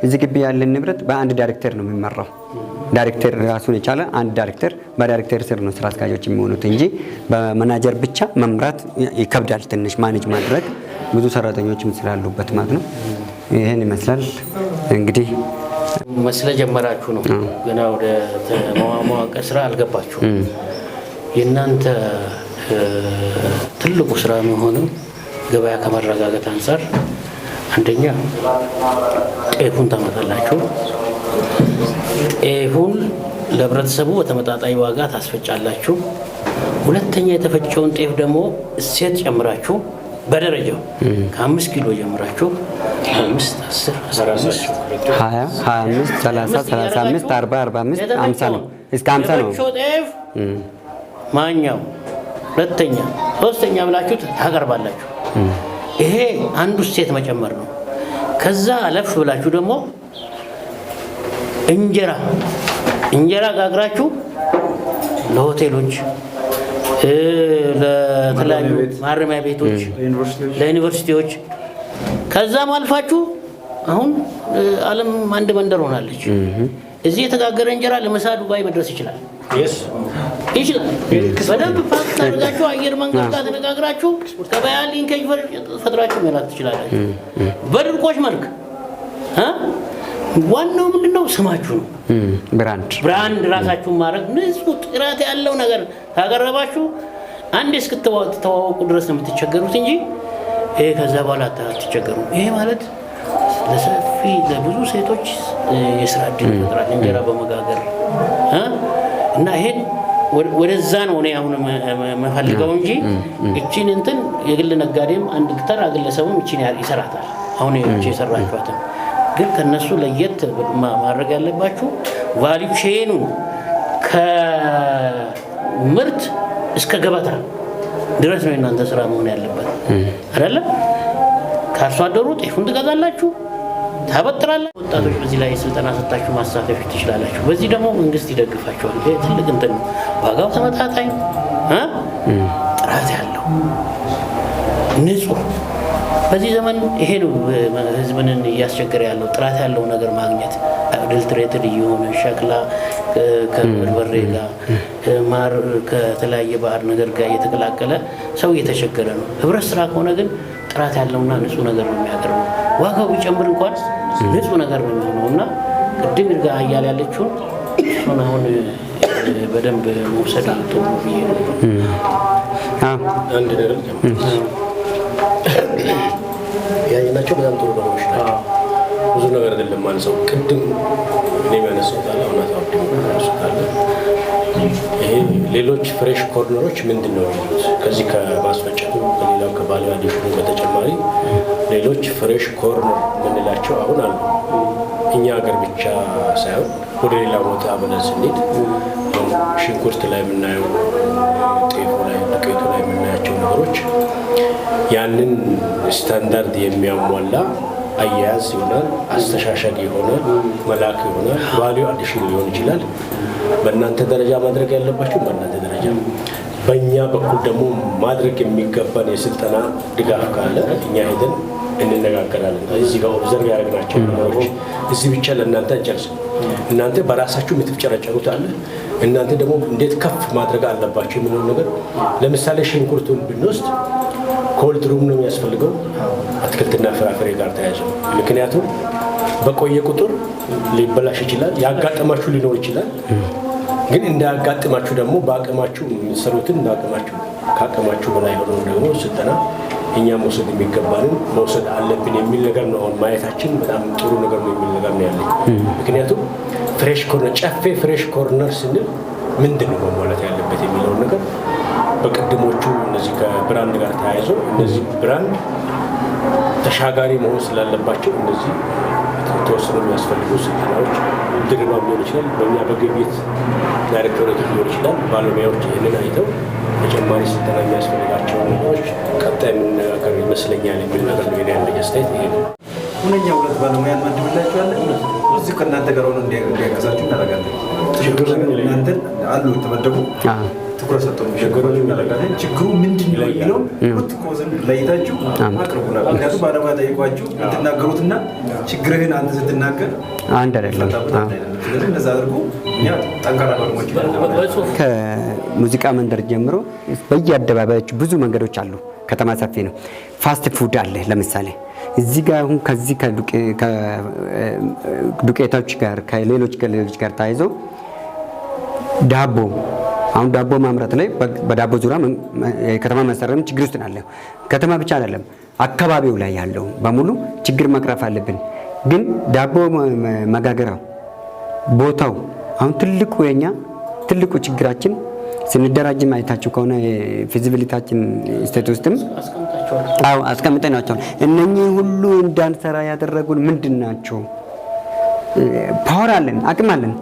እዚህ ግቢ ያለ ንብረት በአንድ ዳይሬክተር ነው የሚመራው። ዳይሬክተር ራሱን የቻለ አንድ ዳይሬክተር፣ በዳይሬክተር ስር ነው ስራ አስኪያጆች የሚሆኑት እንጂ በማናጀር ብቻ መምራት ይከብዳል። ትንሽ ማኔጅ ማድረግ ብዙ ሰራተኞችም ስላሉበት ማለት ነው። ይሄን ይመስላል እንግዲህ መስለ ጀመራችሁ ነው ገና ወደ መዋቅር ስራ አልገባችሁ። የእናንተ ትልቁ ስራ የሚሆነው ገበያ ከመረጋጋት አንፃር አንደኛ ጤፉን ታመጣላችሁ። ጤፉን ለህብረተሰቡ በተመጣጣኝ ዋጋ ታስፈጫላችሁ። ሁለተኛ የተፈጨውን ጤፍ ደግሞ እሴት ጨምራችሁ በደረጃው ከ5 ኪሎ ጀምራችሁ 5፣ 10፣ 15፣ 20፣ 25፣ 30፣ 35፣ 40፣ 45፣ 50 ነው እስከ 50 ነው ጤፍ ማኛው። ሁለተኛ ሶስተኛ ብላችሁ ታቀርባላችሁ። ይሄ አንዱ እሴት መጨመር ነው። ከዛ አለፍ ብላችሁ ደግሞ እንጀራ ጋግራችሁ ለሆቴሎች፣ ለተለያዩ ማረሚያ ቤቶች፣ ለዩኒቨርሲቲዎች ከዛም አልፋችሁ አሁን ዓለም አንድ መንደር ሆናለች። እዚህ የተጋገረ እንጀራ ለምሳ ዱባይ መድረስ ይችላል። በደንብ ፓክ ታደርጋችሁ አየር መንገድ ጋር ተነጋግራችሁ ገበያ ሊንኬጅ ፈጥራችሁ መላክ ትችላላችሁ። በድርቆሽ መልክ ዋናው ምንድነው? ስማችሁ ነው። ብራንድ ራሳችሁን ማድረግ ንጹህ ጥራት ያለው ነገር ካቀረባችሁ አንዴ እስክትተዋወቁ ድረስ ነው የምትቸገሩት እንጂ ይሄ ከዛ በኋላ አትቸገሩ። ይሄ ማለት ለብዙ ሴቶች የስራ እድል ይፈጥራል፣ እንጀራ በመጋገር እና ይሄን ወደዛ ነው እኔ አሁን የምፈልገው እንጂ እቺን እንትን የግል ነጋዴም አንድ ተራ ግለሰቡም እቺን ይሰራታል። አሁን እቺ የሰራችኋትን ግን ከነሱ ለየት ማድረግ ያለባችሁ ቫልዩ ቼኑ ከምርት እስከ ገበታ ድረስ ነው እናንተ ስራ መሆን ያለበት አይደለም። ከአርሶ አደሩ ጤፉን ትገዛላችሁ፣ ታበጥራላችሁ። ወጣቶች በዚህ ላይ ስልጠና ሰጣችሁ ማሳተፍ ትችላላችሁ። በዚህ ደግሞ መንግስት ይደግፋችኋል። ይሄ ትልቅ እንትን ነው። ዋጋው ተመጣጣኝ፣ ጥራት ያለው ንጹህ። በዚህ ዘመን ይሄ ነው ህዝብን እያስቸገረ ያለው፣ ጥራት ያለው ነገር ማግኘት። አድልትሬትድ እየሆነ ሸክላ ከበርበሬ ጋር ማር ከተለያየ ባዕድ ነገር ጋር እየተቀላቀለ ሰው እየተቸገረ ነው። ህብረት ስራ ከሆነ ግን ጥራት ያለውና ንጹህ ነገር ነው የሚያቀርበው። ዋጋው ቢጨምር እንኳን ንጹህ ነገር ነው የሚሆነው እና ቅድም ይርጋ አያል ያለችውን እሱን አሁን በደንብ መውሰድ ጥሩ ብዬ ነው። አንድ ነገር ያየናቸው በጣም ጥሩ ነገሮች ናቸው። ብዙ ነገር አይደለም ማለት ሰው ቅድም እኔ ያነሳሁት አለ እውነት አውጥቶ ያነሳሁት ይሄ ሌሎች ፍሬሽ ኮርነሮች ምንድን ነው የሚሉት ከዚህ ከማስፈጨቱ ከሌላው ከባለዋዲሹ በተጨማሪ ሌሎች ፍሬሽ ኮርነር የምንላቸው አሁን አሉ። እኛ ሀገር ብቻ ሳይሆን ወደ ሌላ ቦታ ብለን ስንሄድ ሽንኩርት ላይ የምናየው፣ ጤፉ ላይ፣ ዱቄቱ ላይ የምናያቸው ነገሮች ያንን ስታንዳርድ የሚያሟላ አያያዝ ይሆናል፣ አስተሻሸግ ይሆናል፣ መላክ ይሆናል፣ ቫልዩ አዲሽን ሊሆን ይችላል። በእናንተ ደረጃ ማድረግ ያለባችሁ በእናንተ ደረጃ፣ በእኛ በኩል ደግሞ ማድረግ የሚገባን የስልጠና ድጋፍ ካለ እኛ ሄደን እንነጋገር። እንነጋገራለን። እዚህ ጋር ኦብዘርቭ ያደረግናቸው ነገሮች እዚህ ብቻ ለእናንተ አንጨርስም። እናንተ በራሳችሁ የምትጨረጨሩት አለ። እናንተ ደግሞ እንዴት ከፍ ማድረግ አለባቸው የሚለው ነገር ለምሳሌ ሽንኩርቱን ብንወስድ ኮልድ ሩም ነው የሚያስፈልገው አትክልትና ፍራፍሬ ጋር ተያይዞ። ምክንያቱም በቆየ ቁጥር ሊበላሽ ይችላል፣ ያጋጠማችሁ ሊኖር ይችላል። ግን እንዳያጋጥማችሁ ደግሞ በአቅማችሁ የምትሰሩትን እንዳቅማችሁ ከአቅማችሁ በላይ ሆነው ደግሞ ስልጠና እኛ መውሰድ የሚገባንን መውሰድ አለብን የሚል ነገር ነው። አሁን ማየታችን በጣም ጥሩ ነገር ነው የሚል ነገር ነው ያለኝ። ምክንያቱም ፍሬሽ ኮርነር ጨፌ ፍሬሽ ኮርነር ስንል ምንድን ነው መሟላት ያለበት የሚለውን ነገር በቅድሞቹ እነዚህ ከብራንድ ጋር ተያይዞ እነዚህ ብራንድ ተሻጋሪ መሆን ስላለባቸው እነዚህ የተወሰኑ የሚያስፈልጉ ስልጠናዎች ድርባም ሊሆን ይችላል፣ በእኛ በግብይት ዳይሬክቶሬት ሊሆን ይችላል። ባለሙያዎች ይህንን አይተው ተጨማሪ ስልጠና የሚያስፈልጋቸው ነገሮች ቀጣይ የምንነጋገር ይመስለኛል የሚል ነገር ነው ያለኝ አስተያየት ይሄ ነው። ሁነኛ ሁለት ባለሙያ እንመድብላችኋለን። እዚህ ከእናንተ ጋር ሆኖ እንዲያገዛችሁ እናደርጋለን። እናንተ አሉ የተመደቡ ትኩረት ሰጥቶ የሚሸገሩ እናደርጋለን። ችግሩ ምንድን ነው የሚለው ሁለት ኮዝን ለይታችሁ አቅርቡና፣ ምክንያቱም ባለሙያ ጠይቋችሁ የምትናገሩትና ችግርህን አንተ ስትናገር አንድ አይደለም። ስለዚህ እንደዛ አድርጎ እኛ ጠንካራ ባለሙያዎች ከሙዚቃ መንደር ጀምሮ በየአደባባዮች ብዙ መንገዶች አሉ። ከተማ ሰፊ ነው። ፋስት ፉድ አለ። ለምሳሌ እዚህ ጋር አሁን ከዚህ ከዱቄቶች ጋር ከሌሎች ጋር ተያይዞ ዳቦ አሁን ዳቦ ማምረት ላይ በዳቦ ዙሪያ የከተማ መሰረትም ችግር ውስጥ ናለ። ከተማ ብቻ አይደለም አካባቢው ላይ ያለው በሙሉ ችግር መቅረፍ አለብን። ግን ዳቦ መጋገሪያው ቦታው አሁን ትልቁ ችግራችን ስንደራጅ ማየታችሁ ከሆነ ፊዚቢሊቲያችን ስቴት ውስጥም አስቀምጠናቸዋል። እነኚህ ሁሉ እንዳንሰራ ያደረጉን ምንድን ናቸው? ፓወር አለን፣ አቅም አለን፣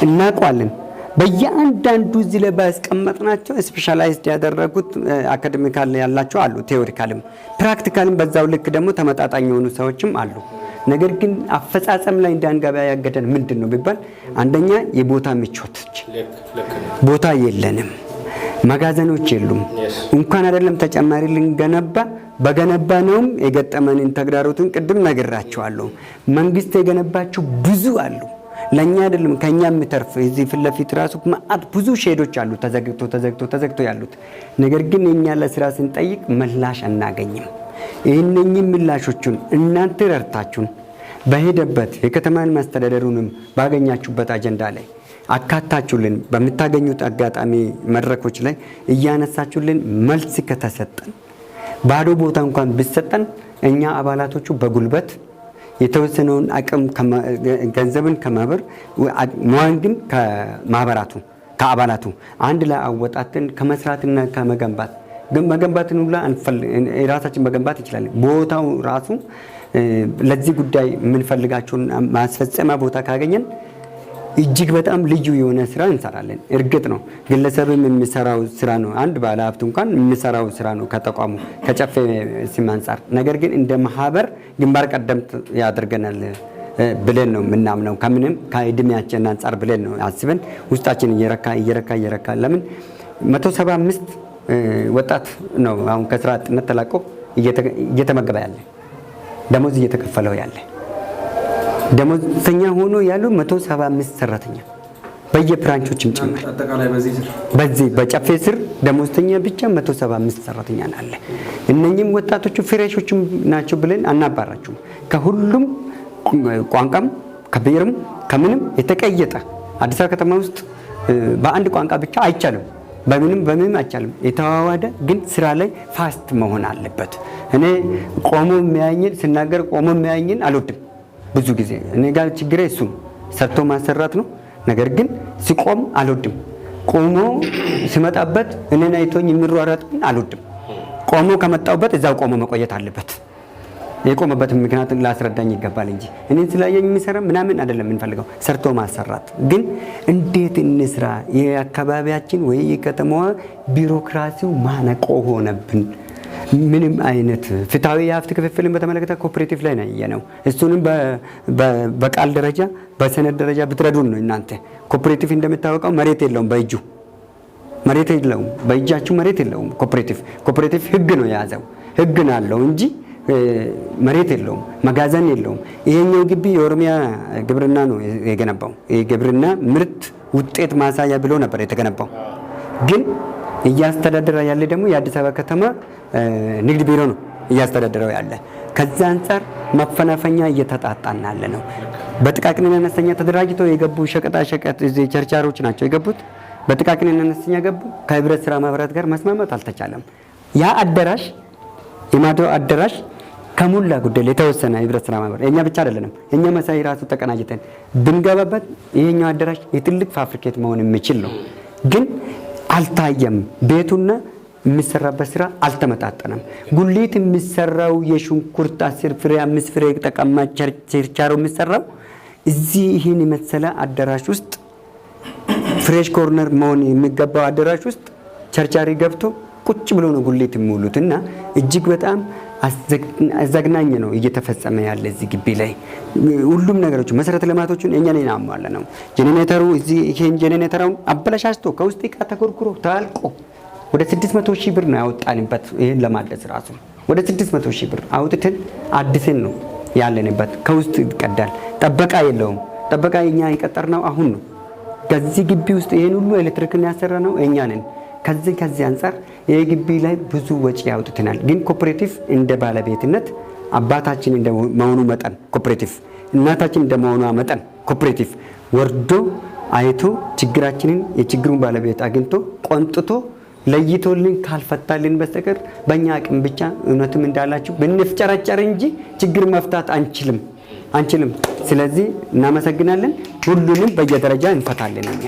እናውቀዋለን። በየአንዳንዱ እዚህ ላይ ባስቀመጥናቸው ስፔሻላይዝድ ያደረጉት አካዴሚካል ያላቸው አሉ፣ ቴዎሪካልም ፕራክቲካልም በዛው ልክ ደግሞ ተመጣጣኝ የሆኑ ሰዎችም አሉ። ነገር ግን አፈጻጸም ላይ እንዳንገባ ያገደን ምንድን ነው ቢባል አንደኛ የቦታ ምቾቶች፣ ቦታ የለንም፣ መጋዘኖች የሉም። እንኳን አይደለም ተጨማሪ ልንገነባ በገነባ ነውም የገጠመንን ተግዳሮቱን ቅድም ነግራቸዋለሁ። መንግስት የገነባቸው ብዙ አሉ፣ ለኛ አይደለም ከኛ የሚተርፍ እዚህ ፊት ለፊት ራሱ ማአት ብዙ ሼዶች አሉ ተዘግቶ ያሉት። ነገር ግን እኛ ለስራ ስንጠይቅ ምላሽ አናገኝም። ይህንኝም ምላሾቹን እናንተ ረድታችሁን በሄደበት የከተማን ማስተዳደሩንም ባገኛችሁበት አጀንዳ ላይ አካታችሁልን በምታገኙት አጋጣሚ መድረኮች ላይ እያነሳችሁልን መልስ ከተሰጠን ባዶ ቦታ እንኳን ቢሰጠን እኛ አባላቶቹ በጉልበት የተወሰነውን አቅም ገንዘብን ከማህበር ሙያን ግን ከአባላቱ አንድ ላይ አወጣትን ከመስራትና ከመገንባት መገንባትን ሁላ ራሳችን መገንባት ይችላል። ቦታው ራሱ ለዚህ ጉዳይ የምንፈልጋቸውን ማስፈጸሚያ ቦታ ካገኘን እጅግ በጣም ልዩ የሆነ ስራ እንሰራለን። እርግጥ ነው ግለሰብም የሚሰራው ስራ ነው፣ አንድ ባለ ሀብት እንኳን የሚሰራው ስራ ነው ከተቋሙ ከጨፌ ስም አንጻር። ነገር ግን እንደ ማህበር ግንባር ቀደምት ያደርገናል ብለን ነው የምናምነው። ከምንም ከእድሜያችን አንጻር ብለን ነው አስበን ውስጣችን እየረካ ለምን 175 ወጣት ነው አሁን ከስራ አጥነት ተላቆ እየተመገበ ያለ ደሞዝ እየተከፈለው ያለ ደሞዝተኛ ሆኖ ያሉ 175 ሰራተኛ በየብራንቾችም ጭምር በዚህ በጨፌ ስር ደሞዝተኛ ብቻ 175 ሰራተኛ አለ። እነኚህም ወጣቶቹ ፍሬሾችም ናቸው ብለን አናባራቸው። ከሁሉም ቋንቋም ከብሔርም ከምንም የተቀየጠ አዲስ አበባ ከተማ ውስጥ በአንድ ቋንቋ ብቻ አይቻልም። በምንም አይቻልም። የተዋዋደ ግን ስራ ላይ ፋስት መሆን አለበት። እኔ ቆሞ የሚያየኝን ስናገር ቆሞ የሚያየኝን አልወድም። ብዙ ጊዜ እኔ ጋር ችግሬ እሱ ሰርቶ ማሰራት ነው። ነገር ግን ሲቆም አልወድም። ቆሞ ሲመጣበት እኔን አይቶኝ የሚሯሯጥን አልወድም። ቆሞ ከመጣውበት እዛው ቆሞ መቆየት አለበት። የቆመበት ምክንያት ላስረዳኝ ይገባል እንጂ እኔን ስላየኝ የሚሰራ ምናምን አይደለም የምንፈልገው፣ ሰርቶ ማሰራት። ግን እንዴት እንስራ? የአካባቢያችን ወይ የከተማዋ ቢሮክራሲው ማነቆ ሆነብን። ምንም አይነት ፍትሃዊ የሀብት ክፍፍልን በተመለከተ ኮኦፕሬቲቭ ላይ ነው ያየነው። እሱንም በቃል ደረጃ በሰነድ ደረጃ ብትረዱን ነው። እናንተ ኮኦፕሬቲቭ እንደምታወቀው መሬት የለውም፣ በእጃችሁ መሬት የለውም። ኮኦፕሬቲቭ ህግ ነው የያዘው፣ ህግ ነው ያለው እንጂ መሬት የለውም፣ መጋዘን የለውም። ይሄኛው ግቢ የኦሮሚያ ግብርና ነው የገነባው። የግብርና ምርት ውጤት ማሳያ ብሎ ነበር የተገነባው። ግን እያስተዳደረ ያለ ደግሞ የአዲስ አበባ ከተማ ንግድ ቢሮ ነው እያስተዳደረው ያለ። ከዛ አንጻር መፈናፈኛ እየተጣጣን ያለ ነው። በጥቃቅንና አነስተኛ ተደራጅተው የገቡ ሸቀጣ ሸቀጥ ቸርቻሮች ናቸው የገቡት። በጥቃቅንና አነስተኛ ገቡ። ከህብረት ስራ ማህበራት ጋር መስማማት አልተቻለም። ያ አዳራሽ የማዶ አዳራሽ ከሙላ ጉዳይ የተወሰነ ህብረት ስራ ማህበር እኛ ብቻ አይደለም፣ እኛ መሳይ ራሱ ተቀናጅተን ብንገባበት ይሄኛው አዳራሽ የትልቅ ፋብሪኬት መሆን የሚችል ነው። ግን አልታየም። ቤቱና የሚሰራበት ስራ አልተመጣጠነም። ጉሊት የሚሰራው የሽንኩርት 10 ፍሬ 5 ፍሬ ተቀማጭ ቸርቻሮ የሚሰራው እዚህ ይህን የመሰለ አዳራሽ ውስጥ ፍሬሽ ኮርነር መሆን የሚገባው አዳራሽ ውስጥ ቸርቻሪ ገብቶ ቁጭ ብሎ ነው ጉሊት የሚውሉት እና እጅግ በጣም አዘግናኝ ነው እየተፈጸመ ያለ እዚህ ግቢ ላይ። ሁሉም ነገሮች መሰረተ ልማቶችን እኛ ነን አሟላ ነው። ጄኔሬተሩ እዚህ ይሄን ጄኔሬተሩን አበላሽቶ ከውስጥ ዕቃ ተኮርኩሮ ታልቆ ወደ 600 ሺህ ብር ነው ያወጣንበት። ይሄን ለማድረስ ራሱ ወደ 600 ሺህ ብር አውጥተን አድሰን ነው ያለንበት። ከውስጥ ይቀዳል። ጠበቃ የለውም። ጠበቃ እኛ የቀጠርነው አሁን ነው። ከዚህ ግቢ ውስጥ ይሄን ሁሉ ኤሌክትሪክን ያሰራነው እኛ ነን። ከዚህ አንፃር ይሄ ግቢ ላይ ብዙ ወጪ ያውጥተናል። ግን ኮኦፐሬቲቭ እንደ ባለቤትነት አባታችን እንደመሆኑ መጠን ኮኦፐሬቲቭ እናታችን እንደመሆኗ መጠን ኮኦፐሬቲቭ ወርዶ አይቶ ችግራችንን የችግሩን ባለቤት አግኝቶ ቆንጥቶ ለይቶልን ካልፈታልን በስተቀር በእኛ አቅም ብቻ እውነትም እንዳላችሁ ብንፍጨረጨር እንጂ ችግር መፍታት አንችልም። ስለዚህ እናመሰግናለን። ሁሉንም በየደረጃ እንፈታለን እኛ